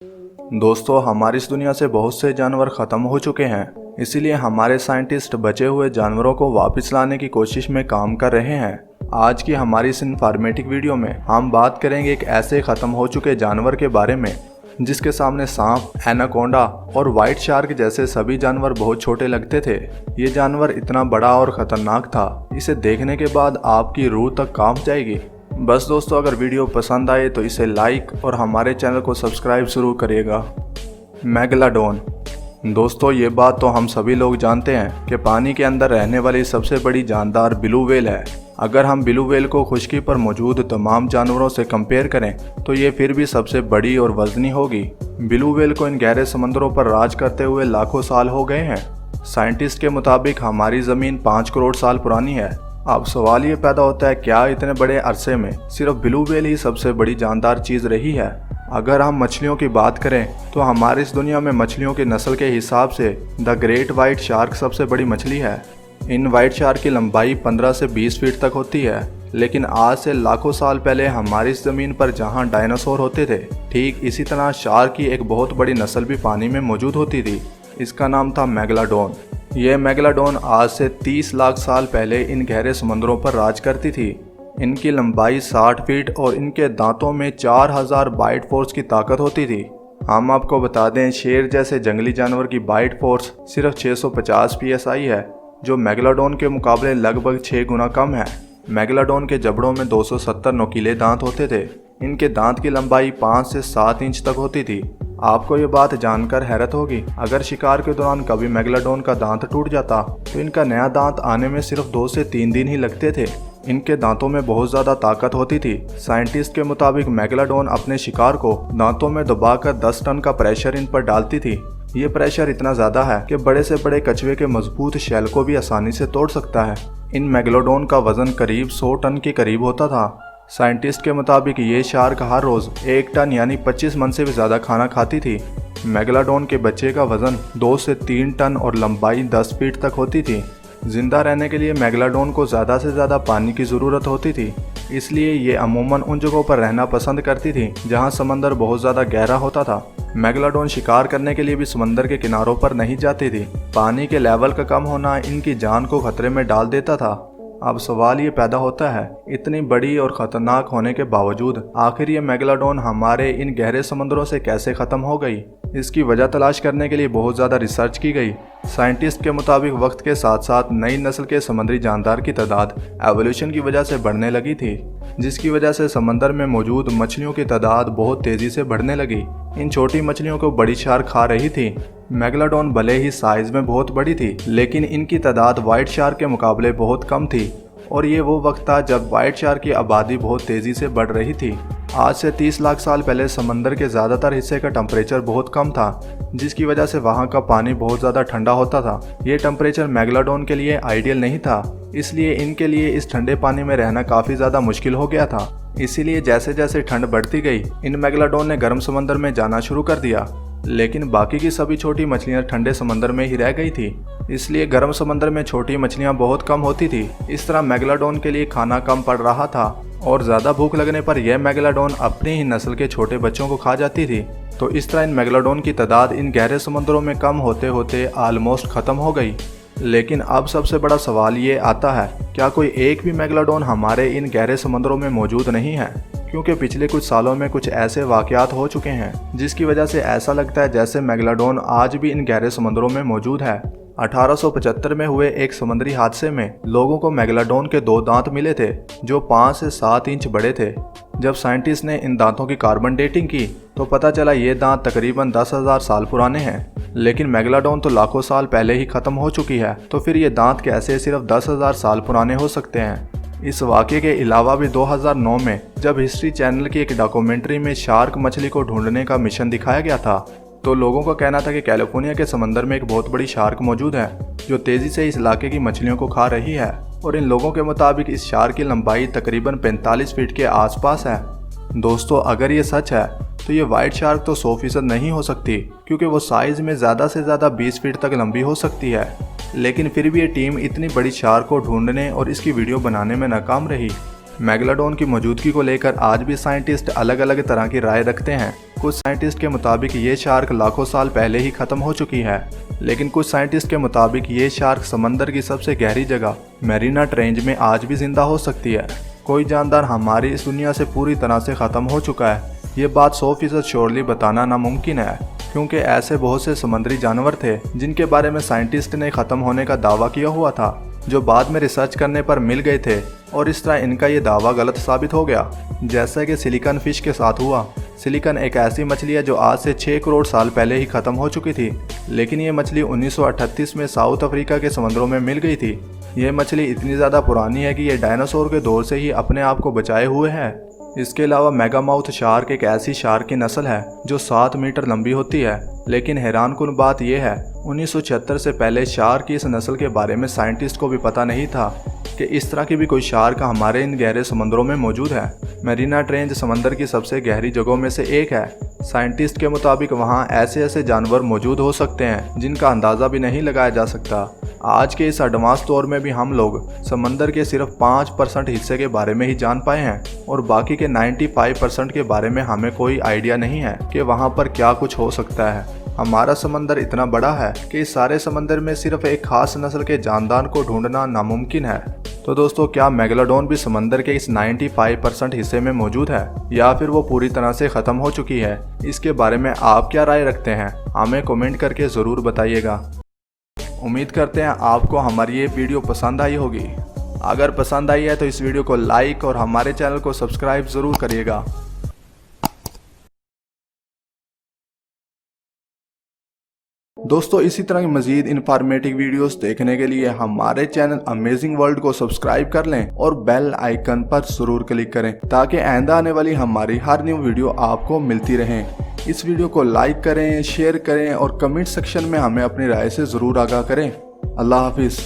दोस्तों, हमारी इस दुनिया से बहुत से जानवर ख़त्म हो चुके हैं। इसीलिए हमारे साइंटिस्ट बचे हुए जानवरों को वापस लाने की कोशिश में काम कर रहे हैं। आज की हमारी इस इन्फॉर्मेटिव वीडियो में हम बात करेंगे एक ऐसे ख़त्म हो चुके जानवर के बारे में जिसके सामने सांप, एनाकोंडा और व्हाइट शार्क जैसे सभी जानवर बहुत छोटे लगते थे। ये जानवर इतना बड़ा और ख़तरनाक था, इसे देखने के बाद आपकी रूह तक कांप जाएगी। बस दोस्तों, अगर वीडियो पसंद आए तो इसे लाइक और हमारे चैनल को सब्सक्राइब जरूर करिएगा। मेगालोडोन। दोस्तों, ये बात तो हम सभी लोग जानते हैं कि पानी के अंदर रहने वाली सबसे बड़ी जानदार ब्लू व्हेल है। अगर हम ब्लू व्हेल को खुश्की पर मौजूद तमाम जानवरों से कंपेयर करें तो ये फिर भी सबसे बड़ी और वजनी होगी। ब्लू व्हेल को इन गहरे समंदरों पर राज करते हुए लाखों साल हो गए हैं। साइंटिस्ट के मुताबिक हमारी ज़मीन 5 करोड़ साल पुरानी है। अब सवाल ये पैदा होता है, क्या इतने बड़े अरसे में सिर्फ ब्लू व्हेल ही सबसे बड़ी जानदार चीज़ रही है? अगर हम मछलियों की बात करें तो हमारी इस दुनिया में मछलियों की नस्ल के हिसाब से द ग्रेट वाइट शार्क सबसे बड़ी मछली है। इन वाइट शार्क की लंबाई 15 से 20 फीट तक होती है। लेकिन आज से लाखों साल पहले हमारी इस ज़मीन पर जहां डायनासोर होते थे, ठीक इसी तरह शार्क की एक बहुत बड़ी नस्ल भी पानी में मौजूद होती थी। इसका नाम था मेगालोडोन। यह मेगालोडोन आज से 30 लाख साल पहले इन गहरे समंदरों पर राज करती थी। इनकी लंबाई 60 फीट और इनके दांतों में 4000 बाइट फोर्स की ताकत होती थी। हम आपको बता दें, शेर जैसे जंगली जानवर की बाइट फोर्स सिर्फ 650 psi है, जो मेगालोडोन के मुकाबले लगभग 6 गुना कम है। मेगालोडोन के जबड़ों में 270 नुकीले दांत होते थे। इनके दांत की लंबाई 5 से 7 इंच तक होती थी। आपको ये बात जानकर हैरत होगी, अगर शिकार के दौरान कभी मेगालोडोन का दांत टूट जाता तो इनका नया दांत आने में सिर्फ 2 से 3 दिन ही लगते थे। इनके दांतों में बहुत ज़्यादा ताकत होती थी। साइंटिस्ट के मुताबिक मेगालोडोन अपने शिकार को दांतों में दबाकर 10 टन का प्रेशर इन पर डालती थी। ये प्रेशर इतना ज़्यादा है कि बड़े से बड़े कछुए के मजबूत शैल को भी आसानी से तोड़ सकता है। इन मेगालोडोन का वजन करीब 100 टन के करीब होता था। साइंटिस्ट के मुताबिक ये शार्क हर रोज़ 1 टन यानी 25 मन से भी ज़्यादा खाना खाती थी। मेगालोडोन के बच्चे का वजन 2 से 3 टन और लंबाई 10 फीट तक होती थी। जिंदा रहने के लिए मेगालोडोन को ज़्यादा से ज़्यादा पानी की ज़रूरत होती थी, इसलिए ये अमूमन उन जगहों पर रहना पसंद करती थी जहां समंदर बहुत ज़्यादा गहरा होता था। मेगालोडोन शिकार करने के लिए भी समंदर के किनारों पर नहीं जाती थी। पानी के लेवल का कम होना इनकी जान को खतरे में डाल देता था। अब सवाल ये पैदा होता है, इतनी बड़ी और ख़तरनाक होने के बावजूद आखिर ये मेगालोडोन हमारे इन गहरे समंदरों से कैसे ख़त्म हो गई? इसकी वजह तलाश करने के लिए बहुत ज़्यादा रिसर्च की गई। साइंटिस्ट के मुताबिक वक्त के साथ साथ नई नस्ल के समुद्री जानदार की तादाद एवोल्यूशन की वजह से बढ़ने लगी थी, जिसकी वजह से समंदर में मौजूद मछलियों की तादाद बहुत तेज़ी से बढ़ने लगी। इन छोटी मछलियों को बड़ी शार्क खा रही थी। मेगालोडोन भले ही साइज में बहुत बड़ी थी, लेकिन इनकी तादाद व्हाइट शार्क के मुकाबले बहुत कम थी। और ये वो वक्त था जब व्हाइट शार्क की आबादी बहुत तेज़ी से बढ़ रही थी। आज से 30 लाख साल पहले समंदर के ज़्यादातर हिस्से का टेम्परेचर बहुत कम था, जिसकी वजह से वहाँ का पानी बहुत ज़्यादा ठंडा होता था। ये टेम्परेचर मेगालोडोन के लिए आइडियल नहीं था, इसलिए इनके लिए इस ठंडे पानी में रहना काफ़ी ज़्यादा मुश्किल हो गया था। इसीलिए जैसे जैसे ठंड बढ़ती गई, इन मेगालोडोन ने गर्म समंदर में जाना शुरू कर दिया। लेकिन बाकी की सभी छोटी मछलियां ठंडे समंदर में ही रह गई थी, इसलिए गर्म समंदर में छोटी मछलियां बहुत कम होती थी। इस तरह मेगालोडोन के लिए खाना कम पड़ रहा था और ज़्यादा भूख लगने पर यह मेगालोडोन अपनी ही नस्ल के छोटे बच्चों को खा जाती थी। तो इस तरह इन मेगालोडोन की तादाद इन गहरे समुद्रों में कम होते होते ऑलमोस्ट ख़त्म हो गई। लेकिन अब सबसे बड़ा सवाल ये आता है, क्या कोई एक भी मेगालोडोन हमारे इन गहरे समुद्रों में मौजूद नहीं है? क्योंकि पिछले कुछ सालों में कुछ ऐसे वाक़यात हो चुके हैं जिसकी वजह से ऐसा लगता है जैसे मेगालोडोन आज भी इन गहरे समुद्रों में मौजूद है। 1875 में हुए एक समुद्री हादसे में लोगों को मेगालोडोन के 2 दांत मिले थे जो 5 से 7 इंच बड़े थे। जब साइंटिस्ट ने इन दांतों की कार्बन डेटिंग की तो पता चला ये दांत तकरीबन 10,000 साल पुराने हैं। लेकिन मेगालोडोन तो लाखों साल पहले ही ख़त्म हो चुकी है, तो फिर ये दांत कैसे सिर्फ 10,000 साल पुराने हो सकते हैं? इस वाक़े के अलावा भी 2009 में जब हिस्ट्री चैनल की एक डॉक्यूमेंट्री में शार्क मछली को ढूंढने का मिशन दिखाया गया था, तो लोगों का कहना था कि कैलिफोर्निया के समंदर में एक बहुत बड़ी शार्क मौजूद है जो तेज़ी से इस इलाके की मछलियों को खा रही है। और इन लोगों के मुताबिक इस शार्क की लंबाई तकरीबन 45 फीट के आसपास है। दोस्तों, अगर ये सच है तो ये व्हाइट शार्क तो 100% नहीं हो सकती, क्योंकि वो साइज़ में ज़्यादा से ज़्यादा 20 फीट तक लंबी हो सकती है। लेकिन फिर भी ये टीम इतनी बड़ी शार्क को ढूंढने और इसकी वीडियो बनाने में नाकाम रही। मेगालोडॉन की मौजूदगी को लेकर आज भी साइंटिस्ट अलग अलग तरह की राय रखते हैं। कुछ साइंटिस्ट के मुताबिक ये शार्क लाखों साल पहले ही खत्म हो चुकी है, लेकिन कुछ साइंटिस्ट के मुताबिक ये शार्क समंदर की सबसे गहरी जगह मैरीना ट्रेंच में आज भी जिंदा हो सकती है। कोई जानदार हमारी इस दुनिया से पूरी तरह से खत्म हो चुका है, ये बात 100% श्योरली बताना नामुमकिन है, क्योंकि ऐसे बहुत से समुद्री जानवर थे जिनके बारे में साइंटिस्ट ने खत्म होने का दावा किया हुआ था, जो बाद में रिसर्च करने पर मिल गए थे और इस तरह इनका ये दावा गलत साबित हो गया। जैसा कि सिलिकन फिश के साथ हुआ। सिलिकन एक ऐसी मछली है जो आज से 6 करोड़ साल पहले ही खत्म हो चुकी थी, लेकिन ये मछली 1938 में साउथ अफ्रीका के समुद्रों में मिल गई थी। यह मछली इतनी ज़्यादा पुरानी है कि ये डायनासोर के दौर से ही अपने आप को बचाए हुए है। इसके अलावा मेगामाउथ शार्क एक ऐसी शार्क की नस्ल है जो 7 मीटर लंबी होती है, लेकिन हैरानकुन बात यह है 1976 से पहले शार्क की इस नस्ल के बारे में साइंटिस्ट को भी पता नहीं था कि इस तरह की भी कोई शार्क हमारे इन गहरे समुद्रों में मौजूद है। मैरीना ट्रेंच समंदर की सबसे गहरी जगहों में से एक है। साइंटिस्ट के मुताबिक वहाँ ऐसे ऐसे जानवर मौजूद हो सकते हैं जिनका अंदाज़ा भी नहीं लगाया जा सकता। आज के इस एडवांस दौर में भी हम लोग समंदर के सिर्फ 5% हिस्से के बारे में ही जान पाए हैं और बाकी के 95% के बारे में हमें कोई आइडिया नहीं है कि वहाँ पर क्या कुछ हो सकता है। हमारा समंदर इतना बड़ा है कि इस सारे समंदर में सिर्फ एक खास नस्ल के जानदार को ढूंढना नामुमकिन है। तो दोस्तों, क्या मेगालोडॉन भी समंदर के इस 95% हिस्से में मौजूद है या फिर वो पूरी तरह से ख़त्म हो चुकी है? इसके बारे में आप क्या राय रखते हैं? हमें कमेंट करके ज़रूर बताइएगा। उम्मीद करते हैं आपको हमारी ये वीडियो पसंद आई होगी। अगर पसंद आई है तो इस वीडियो को लाइक और हमारे चैनल को सब्सक्राइब ज़रूर करिएगा। दोस्तों, इसी तरह की मज़ीद इन्फॉर्मेटिव वीडियोस देखने के लिए हमारे चैनल अमेजिंग वर्ल्ड को सब्सक्राइब कर लें और बेल आइकन पर ज़रूर क्लिक करें ताकि आइंदा आने वाली हमारी हर न्यू वीडियो आपको मिलती रहे। इस वीडियो को लाइक करें, शेयर करें और कमेंट सेक्शन में हमें अपनी राय से ज़रूर आगाह करें। अल्लाह हाफिज़।